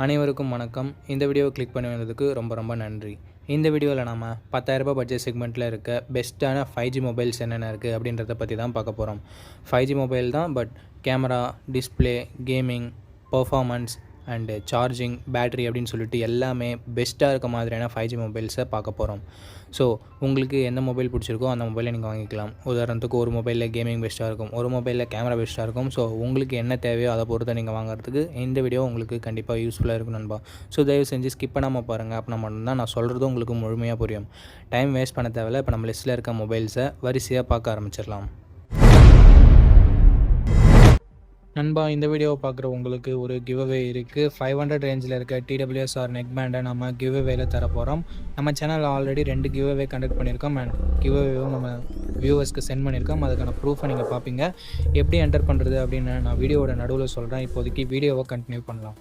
அனைவருக்கும் வணக்கம். இந்த வீடியோவை கிளிக் பண்ணி வந்ததுக்கு ரொம்ப நன்றி. இந்த வீடியோவில் நம்ம 10,000 ரூபாய் பட்ஜெட் செக்மெண்ட்டில் இருக்க பெஸ்ட்டான 5G மொபைல்ஸ் என்னென்ன இருக்குது அப்படின்றத பற்றி தான் பார்க்க போகிறோம். 5G மொபைல் தான், but camera, display, gaming, performance and charging, battery அப்படின்னு சொல்லிட்டு எல்லாமே பெஸ்ட்டாக இருக்க மாதிரியான 5G மொபைல்ஸை பார்க்க போகிறோம். ஸோ உங்களுக்கு எந்த மொபைல் பிடிச்சிருக்கோ அந்த மொபைலை நீங்கள் வாங்கிக்கலாம். உதாரணத்துக்கு ஒரு மொபைலில் கேமிங் பெஸ்ட்டாக இருக்கும், ஒரு மொபைலில் கேமரா பெஸ்ட்டாக இருக்கும். ஸோ உங்களுக்கு என்ன தேவையோ அதை பொறுத்து நீங்கள் வாங்குறதுக்கு இந்த வீடியோ உங்களுக்கு கண்டிப்பாக யூஸ்ஃபுல்லாக இருக்கும் நண்பா. ஸோ தயவு செஞ்சு ஸ்கிப் பண்ணாமல் பாருங்கள். அப்படின்னா மட்டும்தான் நான் சொல்கிறது உங்களுக்கு முழுமையாக புரியும். டைம் வேஸ்ட் பண்ண தேவையில்ல. இப்போ நம்ம லிஸ்ட்டில் இருக்க மொபைல்ஸை வரிசையாக பார்க்க ஆரம்பிச்சிடலாம். நண்பா, இந்த வீடியோவை பார்க்குற உங்களுக்கு ஒரு கிவ்அவே இருக்குது. 500 ரேஞ்சில் இருக்க TWS-R நெக் பேண்டை நம்ம கிவ்அவேல தர போகிறோம். நம்ம சேனலில் ஆல்ரெடி 2 கிவ்அவே கண்டக்ட் பண்ணியிருக்கோம் அண்ட் கிவ்அவேவும் நம்ம வியூவர்ஸ்க்கு சென்ட் பண்ணியிருக்கோம். அதுக்கான ப்ரூஃபை நீங்கள் பார்ப்பீங்க. எப்படி என்டர் பண்ணுறது அப்படின்னு நான் வீடியோவோட நடுவில் சொல்கிறேன். இப்போதைக்கு வீடியோவை கண்டினியூ பண்ணலாம்.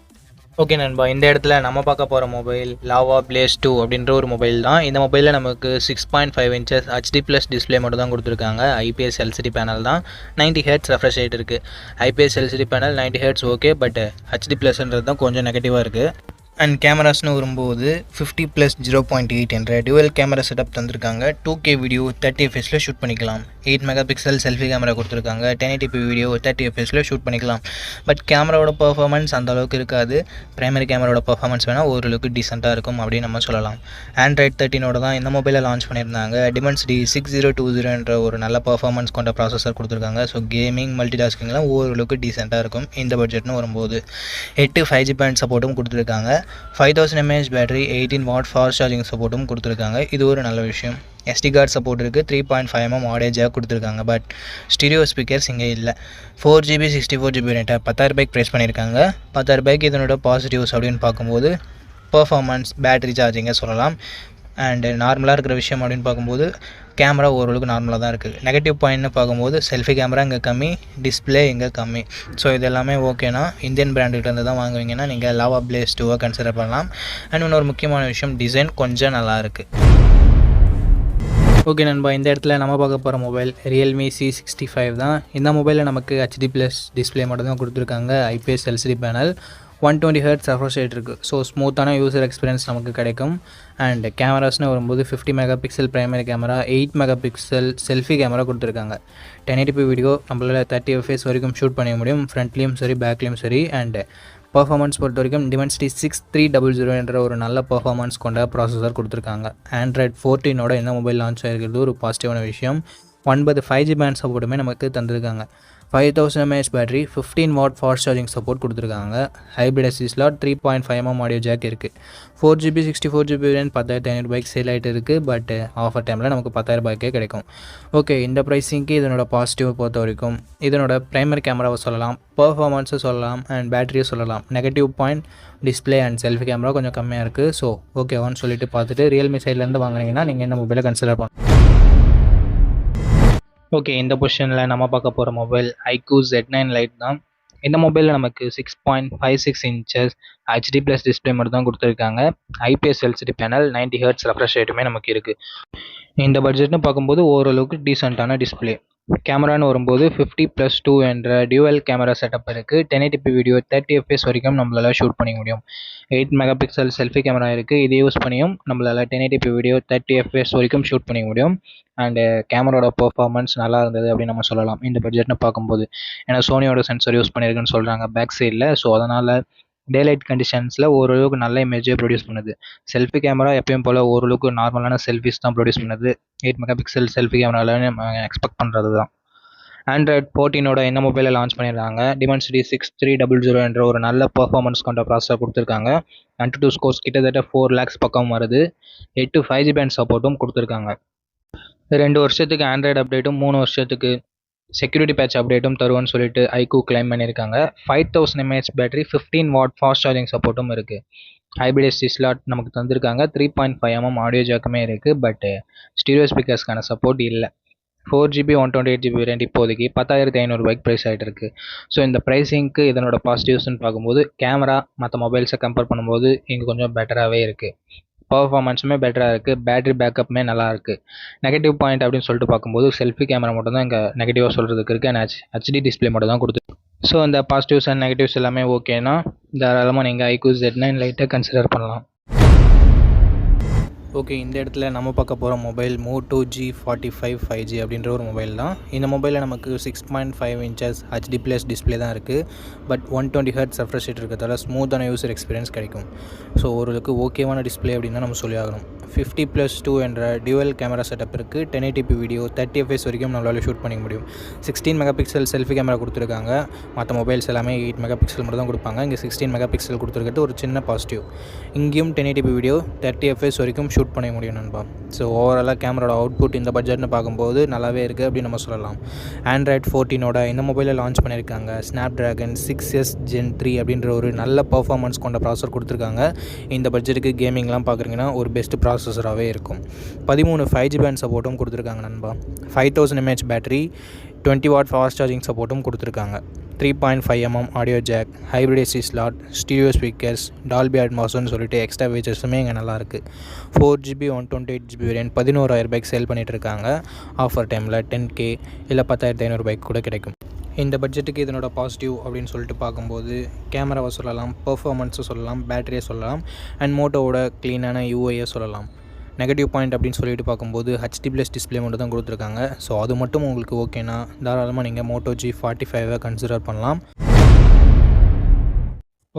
ஓகே நண்பா, இந்த இடத்துல நம்ம பார்க்க போகிற மொபைல் லாவா பிளேஸ் 2 அப்படின்ற ஒரு மொபைல் தான். இந்த மொபைலில் நமக்கு 6.5 inches HD+ டிஸ்பிளே மட்டும் தான் கொடுத்துருக்காங்க. IPS LCD பேனல் தான். 90 Hz ரெஃப்ரெஷ் ரேட் இருக்குது. IPS LCD panel 90 Hz okay, but HD+ன்றது தான் கொஞ்சம் நெகட்டிவாக இருக்குது. அண்ட் கேமராஸ்னு வரும்போது 50+0.8 என்ற டியூவல் கேமரா செட்டப் தந்திருக்காங்க. 2K வீடியோ 30 fps ஷூட் பண்ணிக்கலாம். 8 மெகாபிக்சல் செல்ஃபி கேமரா கொடுத்துருக்காங்க. 1080p வீடியோ 30 fps ஷூட் பண்ணிக்கலாம். பட் கேமராவோட பர்ஃபார்மன்ஸ் அந்த அளவுக்கு இருக்காது. பிரைமரி கேமராவோட பர்ஃபார்மன்ஸ் வேணால் ஓரளவுக்கு டீசெண்டாக இருக்கும் அப்படின்னு நம்ம சொல்லலாம். Android 13 தான் இந்த மொபைலில் லான்ச் பண்ணியிருந்தாங்க. Dimensity 6020 என்ற ஒரு நல்ல பர்ஃபார்மன்ஸ் கொண்ட ப்ராசஸர் கொடுத்துருக்காங்க. ஸோ கேமிங், மல்டி டாஸ்கிங்லாம் ஓரளவுக்கு டீசெண்டாக இருக்கும் இந்த பட்ஜெட்னு வரும்போது. 8 5G பேண்ட் சப்போர்ட்டும் கொடுத்துருக்காங்க. 5000 mAh battery, 18 watt fast charging சப்போர்ட்டும் கொடுத்துருக்காங்க. இது ஒரு நல்ல விஷயம். SD கார்டு சப்போர்ட் இருக்குது. 3.5mm ஆடியோ ஜாக் கொடுத்துருக்காங்க. பட் ஸ்டீரியோ ஸ்பீக்கர்ஸ் இங்கே இல்லை. 4GB 64GB ரேட்டை 10,000 ரூபாய்க்கு ப்ரைஸ் பண்ணியிருக்காங்க. 10,000 ரூபாய்க்கு இதனோட பாசிட்டிவ்ஸ் அப்படின்னு பார்க்கும்போது பர்ஃபார்மன்ஸ், பேட்டரி சார்ஜிங்கை சொல்லலாம். அண்டு நார்மலாக இருக்கிற விஷயம் அப்படின்னு பார்க்கும்போது கேமரா ஓரளவுக்கு நார்மலாக தான் இருக்குது. நெகட்டிவ் பாயிண்ட்னு பார்க்கும்போது செல்ஃபி கேமரா இங்கே கம்மி, டிஸ்பிளே இங்கே கம்மி. ஸோ இது எல்லாமே ஓகேனா இந்தியன் பிராண்டுகிட்ட தான் வாங்குவீங்கன்னா நீங்கள் லாவா பிளேஸ் 2 கன்சிடர் பண்ணலாம். அண்ட் இன்னொரு முக்கியமான விஷயம், டிசைன் கொஞ்சம் நல்லா இருக்குது. ஓகே நண்பா, இந்த இடத்துல நம்ம பார்க்க போகிற மொபைல் Realme C65 தான். இந்த மொபைலில் நமக்கு HD+ டிஸ்பிளே மட்டும் தான் கொடுத்துருக்காங்க. IPS LCD panel, 120 Hz refresh rate இருக்குது. ஸோ ஸ்மூத்தான யூசர் எக்ஸ்பீரியன்ஸ் நமக்கு கிடைக்கும். அண்ட் கேமராஸ்னு வரும்போது 50 megapixel primary camera, 8 megapixel selfie camera கொடுத்துருக்காங்க. 1080p வீடியோ நம்மளால் 30 fps வரைக்கும் ஷூட் பண்ண முடியும், ஃப்ரண்ட்லேயும் சரி பேக்லேயும் சரி. அண்ட் பர்ஃபார்மன்ஸ் பொறுத்த வரைக்கும் Dimensity 6300 என்ற ஒரு நல்ல பர்ஃபார்மன்ஸ் கொண்ட ப்ராசஸர் கொடுத்துருக்காங்க. Android 14 இந்த மொபைல் லான்ச் ஆகிருக்கிறது ஒரு பாசிட்டிவான விஷயம். 9 5G பேண்ட் சப்போர்ட்டுமே நமக்கு தந்திருக்காங்க. 5000 mAh battery, 15 watt fast charging support கொடுத்துருக்காங்க. Hybrid SD slot, 3.5mm audio jack இருக்குது. 4GB 64GB வேரியன்ட் 10,500 ரூபாய்க்கு சேல் ஆகிட்டு இருக்குது. பட் ஆஃபர் டைமில் நமக்கு 10,000 ரூபாய்க்கே கிடைக்கும். ஓகே, இந்த ப்ரைஸிங்க்கு இதனோட பாசிட்டிவ் பொறுத்த வரைக்கும் இதனோட பிரைமரி கேமராவை சொல்லலாம், பர்ஃபார்மன்ஸை சொல்லலாம், அண்ட் பேட்டரியை சொல்லலாம். Negative point display and selfie camera கொஞ்சம் கம்மியாக இருக்குது. ஸோ ஓகேவான்னு சொல்லிட்டு பார்த்துட்டு Realme சைட்லேருந்து வாங்கினீங்கன்னா நீங்கள் இந்த மொபைலை கன்சிடர் பண்ணலாம். ஓகே, இந்த பொசிஷனில் நம்ம பார்க்க போகிற மொபைல் iQOO Z9 Lite தான். இந்த மொபைலில் நமக்கு 6.56 inches HD+ டிஸ்பிளே மட்டும் தான் கொடுத்துருக்காங்க. IPS LCD panel, 90 Hz refresh ரேட்டுமே நமக்கு இருக்குது. இந்த பட்ஜெட்னு பார்க்கும்போது ஓரளவுக்கு டீசெண்டான டிஸ்பிளே. கேமரான்னு வரும்போது 50+2 என்ற டியூவல் கேமரா செட்டப் இருக்குது. 1080p வீடியோ 30 fps வரைக்கும் நம்மளால் ஷூட் பண்ணிக்க முடியும். 8 மெகாபிக்சல் செல்ஃபி கேமரா இருக்குது. இதை யூஸ் பண்ணியும் நம்மளால் 1080p வீடியோ 30 fps வரைக்கும் ஷூட் பண்ணிக்க முடியும். அண்டு கேமராவோட பர்ஃபார்மன்ஸ் நல்லா இருந்தது அப்படின்னு நம்ம சொல்லலாம் இந்த பட்ஜெட்னு பார்க்கும்போது. ஏன்னா சோனியோட சென்சர் யூஸ் பண்ணியிருக்குன்னு சொல்கிறாங்க பேக் சைடில். ஸோ அதனால் டேலைட் கண்டிஷன்ஸில் ஓரளவுக்கு நல்ல இமேஜை ப்ரொடியூஸ் பண்ணுது. செல்ஃபி கேமரா எப்பயும் போல் ஓரளவுக்கு நார்மலான செல்ஃபிஸ் தான் ப்ரொடியூஸ் பண்ணுது. 8 மெகாபிக்சல் செல்ஃபி கேமராவில் நம்ம எக்ஸ்பெக்ட் பண்ணுறது தான். Android 14 இந்த மொபைலை லான்ச் பண்ணியிருக்காங்க. Dimensity 6300 என்ற ஒரு நல்ல பர்ஃபார்மன்ஸ் கொண்ட ப்ராசஸர் கொடுத்துருக்காங்க. Antutu ஸ்கோர்ஸ் கிட்டத்தட்ட 4 lakhs பக்கம் வருது. 8 5G பேண்ட் சப்போர்ட்டும் கொடுத்துருக்காங்க. 2 வருஷத்துக்கு ஆண்ட்ராய்டு அப்டேட்டும் 3 வருஷத்துக்கு செக்யூரிட்டி பேட்ச் அப்டேட்டும் தருவோன்னு சொல்லிட்டு iQOO கிளைம் பண்ணியிருக்காங்க. 5000 mAh battery, 15 watt fast charging சப்போர்ட்டும் இருக்குது. ஹைப்ரிட் SD ஸ்லாட் நமக்கு தந்திருக்காங்க. 3.5mm ஆடியோ ஜாக்குமே இருக்குது. பட் ஸ்டீரியோ ஸ்பீக்கர்ஸ்க்கான சப்போர்ட் இல்லை. 4GB 128GB வேரியன்ட் இப்போதைக்கு 10,500 ரூபாய்க்கு ப்ரைஸ் ஆகிட்டு இருக்குது. ஸோ இந்த ப்ரைஸிங்க்கு இதனோட பாசிட்டிவ்ஸ்னு பார்க்கும்போது கேமரா மற்ற மொபைல்ஸை கம்பேர் பண்ணும்போது இங்கே கொஞ்சம் பெட்டராகவே இருக்குது. பர்ஃபார்மன்ஸுமே பெட்டராக இருக்குது. பேட்டரி பேக்கப்புமே நல்லா இருக்குது. நெகட்டிவ் பாயிண்ட் அப்படின்னு சொல்லிட்டு பார்க்கும்போது செல்ஃபி கேமரா மட்டும் தான் இங்கே நெகட்டிவாக சொல்கிறதுக்கு இருக்குது. அண்ட் HD டிஸ்பிளே மட்டும் தான் கொடுத்து. ஸோ இந்த பாசிட்டிவ்ஸ் அண்ட் நெகட்டிவ்ஸ் எல்லாமே ஓகேனா தாராளமாக நீங்கள் iQOO Z9 லைட்டை கன்சிடர் பண்ணலாம். ஓகே, இந்த இடத்துல நம்ம பார்க்க போகிற மொபைல் Moto G45 5G அப்படின்ற ஒரு மொபைல் தான். இந்த மொபைலில் நமக்கு 6.5 inches HD+ டிஸ்பிளே தான் இருக்குது. பட் 120 Hz ரெஃப்ரெஷ் ரேட் இருக்கிறதால ஸ்மூத்தான யூசர் எக்ஸ்பீரியன்ஸ் கிடைக்கும். ஸோ ஓரளவுக்கு ஓகேவான டிஸ்பிளே அப்படின்னு தான் நம்ம சொல்லி ஆகணும். 50+2 என்ற டியூவல் கேமரா செட்டப் இருக்குது. 1080p வீடியோ 30 fps வரைக்கும் நம்மளால் ஷூட் பண்ணிக்க முடியும். 16 மெகாபிக்சல் செல்ஃபி கேமரா கொடுத்துருக்காங்க. மற்ற மொபைல்ஸ் எல்லாமே 8 மெகாபிக்சல் மட்டும் தான் கொடுப்பாங்க. இங்கே 16 மெகாபிக்சல் கொடுத்துருக்கிறது ஒரு சின்ன பாசிட்டிவ். இங்கேயும் 1080p வீடியோ 30 fps வரைக்கும் ஷூட் பண்ண முடியும் நண்பா. ஸோ ஓவராலாக கேமராவோட அவுட்புட் இந்த பட்ஜெட்னு பார்க்கும்போது நல்லாவே இருக்குது அப்படின்னு நம்ம சொல்லலாம். Android 14ஓட இந்த மொபைலில் லான்ச் பண்ணியிருக்காங்க. Snapdragon 6s Gen 3 அப்படின்ற ஒரு நல்ல பர்ஃபார்மன்ஸ் கொண்ட ப்ராசஸர் கொடுத்துருக்காங்க. இந்த பட்ஜெட்டுக்கு கேமிங்லாம் பார்க்குறீங்கன்னா ஒரு பெஸ்ட் ப்ராசஸராகவே இருக்கும். 13 5G பேண்ட் சப்போர்ட்டும் கொடுத்துருக்காங்க நண்பா. 5000 mAh battery, 20 watt fast charging சப்போர்ட்டும் கொடுத்துருக்காங்க. 3.5mm audio jack, hybrid AC slot, stereo speakers, Dolby அட்மாஸ்னு சொல்லிட்டு எக்ஸ்ட்ரா ஃபீச்சர்ஸுமே இங்கே நல்லாயிருக்கு. 4GB 128GB வேரியன்ட் 11,000 ரூபாய்க்கு சேல் பண்ணிகிட்டு இருக்காங்க. ஆஃபர் டைமில் 10K இல்லை 10,500 ரூபாய்க்கு கூட கிடைக்கும். இந்த பட்ஜெட்டுக்கு இதனோட பாசிட்டிவ் அப்படின்னு சொல்லிட்டு பார்க்கும்போது கேமராவை சொல்லலாம், பர்ஃபார்மன்ஸை சொல்லலாம், பேட்டரியை சொல்லலாம், அண்ட் மோட்டோவோட க்ளீனான யூஐயை சொல்லலாம். நெகட்டிவ் பாயிண்ட் அப்படின்னு சொல்லிட்டு பார்க்கும்போது HD+ டிஸ்பிளே மட்டும் தான் கொடுத்துருக்காங்க. ஸோ அது மட்டும் உங்களுக்கு ஓகேனா தாராளமாக நீங்கள் Moto G45 கன்சிடர் பண்ணலாம்.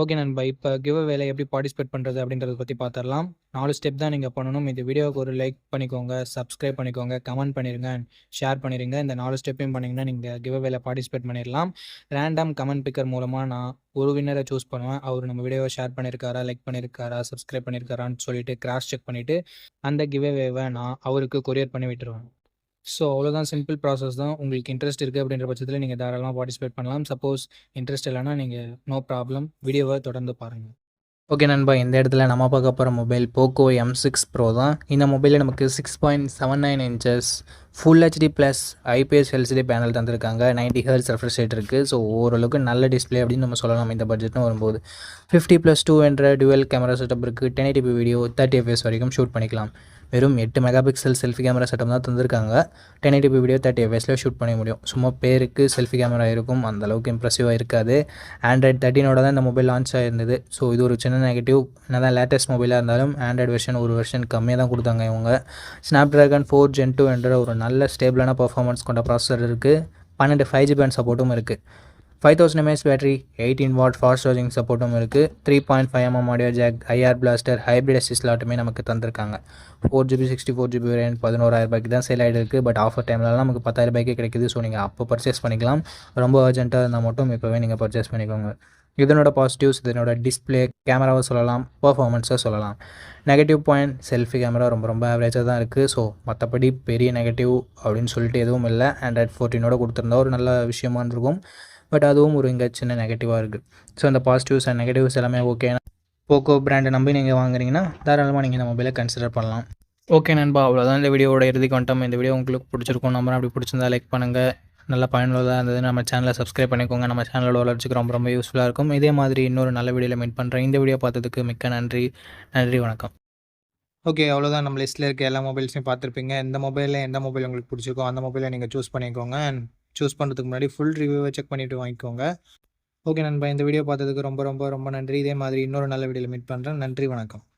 ஓகே நண்பா, இப்போ கிவ் அவேல எப்படி பார்ட்டிசிபேட் பண்ணுறது அப்படின்றத பற்றி பார்த்துடலாம். 4 ஸ்டெப் தான் நீங்கள் பண்ணணும். இந்த வீடியோவுக்கு ஒரு லைக் பண்ணிக்கோங்க, சப்ஸ்கிரைப் பண்ணிக்கோங்க, கமெண்ட் பண்ணிடுங்க, ஷேர் பண்ணிடுங்க. இந்த 4 ஸ்டெப்பையும் பண்ணிங்கன்னா நீங்கள் கிவ் அவேல பார்ட்டிசிபேட் பண்ணிடலாம். ரேண்டம் கமெண்ட் பிக்கர் மூலமாக நான் ஒரு வின்னரை சூஸ் பண்ணுவேன். அவர் நம்ம வீடியோவை ஷேர் பண்ணியிருக்காரா, லைக் பண்ணியிருக்காரா, சப்ஸ்கிரைப் பண்ணியிருக்காரான்னு சொல்லிட்டு கிராஸ் செக் பண்ணிவிட்டு அந்த கிவ் அவேவை நான் அவருக்கு கொரியர் பண்ணி விட்டுருவேன். ஸோ அவ்வளோதான், சிம்பிள் ப்ராசஸ் தான். உங்களுக்கு இன்ட்ரெஸ்ட் இருக்குது அப்படின்ற பட்சத்தில் நீங்கள் தாராளமாக பார்ட்டிசிபேட் பண்ணலாம். சப்போஸ் இன்ட்ரெஸ்ட் இல்லைனா நீங்கள் நோ ப்ராப்ளம், வீடியோவை தொடர்ந்து பாருங்கள். ஓகே நண்பா, இந்த இடத்துல நம்ம பார்க்க போகிற மொபைல் Poco M6 Pro தான். இந்த மொபைலில் நமக்கு 6.79 inches full HD+ IPS LCD panel தந்திருக்காங்க. 90 Hz ரெஃப்ரெஷ் ரேட் இருக்குது. ஸோ ஓரளவுக்கு நல்ல டிஸ்பிளே அப்படின்னு நம்ம சொல்லலாம் இந்த பட்ஜெட்னு வரும்போது. 50+2 என்ற டுவெல் கேமரா செட்டப் இருக்குது. 1080p வீடியோ 30 fps வரைக்கும் ஷூட் பண்ணிக்கலாம். வெறும் 8 மெகாபிக்சல் செல்ஃபி கேமரா செட்டப் தான் தந்திருக்காங்க. 1080p வீடியோ 30 fps ஷூட் பண்ண முடியும். சும்மா பேருக்கு செல்ஃபி கேமரா இருக்கும், அந்தளவுக்கு இம்ப்ரெசிவாக இருக்காது. Android 13ஓட தான் இந்த மொபைல் லான்ச் ஆகிருந்தது. ஸோ இது ஒரு சின்ன நெகட்டிவ். என்ன தான் லேட்டஸ்ட் மொபைலாக இருந்தாலும் Android வெர்ஷன் ஒரு வெர்ஷன் கம்மியாக தான் கொடுத்தாங்க இவங்க. Snapdragon 4 Gen 2 என்ற ஒரு நல்ல ஸ்டேபிளான பர்ஃபார்மன்ஸ் கொண்ட ப்ராசஸர் இருக்குது. 12 5G பேண்ட் சப்போர்ட்டும் இருக்குது. 5000 mAh battery, 18 watt fast charging சப்போர்ட்டும் இருக்குது. 3.5mm audio jack, IR blaster, hybrid AC ஸ்லாட்டுமே நமக்கு தந்திருக்காங்க. 4GB 64GB வேரியன்ட் 11,000 ரூபாய்க்கு தான் சேல் ஆகிட்டு இருக்குது. பட் ஆஃபர் டைம்லலாம் நமக்கு 10,000 ரூபாய்க்கே கிடைக்குது. ஸோ நீங்கள் அப்போ பர்ச்சேஸ் பண்ணிக்கலாம். ரொம்ப அர்ஜென்ட்டாக இருந்தால் மட்டும் இப்போவே நீங்கள் பர்ச்சேஸ் பண்ணிக்கோங்க. இதனோட பாசிட்டிவ்ஸ், இதனோட டிஸ்பிளே, கேமராவை சொல்லலாம், பர்ஃபார்மன்ஸை சொல்லலாம். நெகட்டிவ் பாயிண்ட், செல்ஃபி கேமரா ரொம்ப ஆவரேஜாக தான் இருக்குது. ஸோ மற்றபடி பெரிய நெகட்டிவ் அப்படின்னு சொல்லிட்டு எதுவும் இல்லை. Android 14ஓட கொடுத்துருந்தா ஒரு நல்ல விஷயமா இருக்கும். பட் அதுவும் ஒரு இங்கே சின்ன நெகட்டிவாக இருக்குது. ஸோ அந்த பாசிட்டிவ்ஸ் அண்ட் நெகட்டிவ்ஸ் எல்லாமே ஓகே. போக்கோ பிராண்டை நம்பி நீங்கள் வாங்குறீங்கன்னா தாராளமாக நீங்கள் இந்த மொபைலை கன்சிடர் பண்ணலாம். ஓகே நண்பா, அவ்வளோதான் இந்த வீடியோவோட இறுதிக்கு வந்துட்டோம். இந்த வீடியோ உங்களுக்கு பிடிச்சிருக்கும் நம்பர். அப்படி பிடிச்சிருந்தா லைக் பண்ணுங்கள். நல்ல பயனுள்ளதாக இருந்தது நம்ம சேனலை சப்ஸ்கிரைப் பண்ணிக்கோங்க. நம்ம சேனலோட வளர்ச்சிக்கு ரொம்ப யூஸ்ஃபுல்லாக இருக்கும். இதே மாதிரி இன்னொரு நல்ல வீடியோவில் மீட் பண்ணுறேன். இந்த வீடியோ பார்த்ததுக்கு மிக்க நன்றி. வணக்கம். ஓகே, அவ்வளோதான். நம்ம லிஸ்ட்டில் இருக்க எல்லா மொபைல்ஸையும் பார்த்துருப்பீங்க. இந்த மொபைலில் எந்த மொபைல் உங்களுக்கு பிடிச்சிருக்கோ அந்த மொபைலை நீங்கள் சூஸ் பண்ணிக்கோங்க. அண்ட் சூஸ் பண்ணுறதுக்கு முன்னாடி ஃபுல் ரிவ்யூவை செக் பண்ணிவிட்டு வாங்கிக்கோங்க. ஓகே நண்பா, இந்த வீடியோ பார்த்ததுக்கு ரொம்ப நன்றி. இதே மாதிரி இன்னொரு நல்ல வீடியோவில் மீட் பண்ணுறேன். நன்றி, வணக்கம்.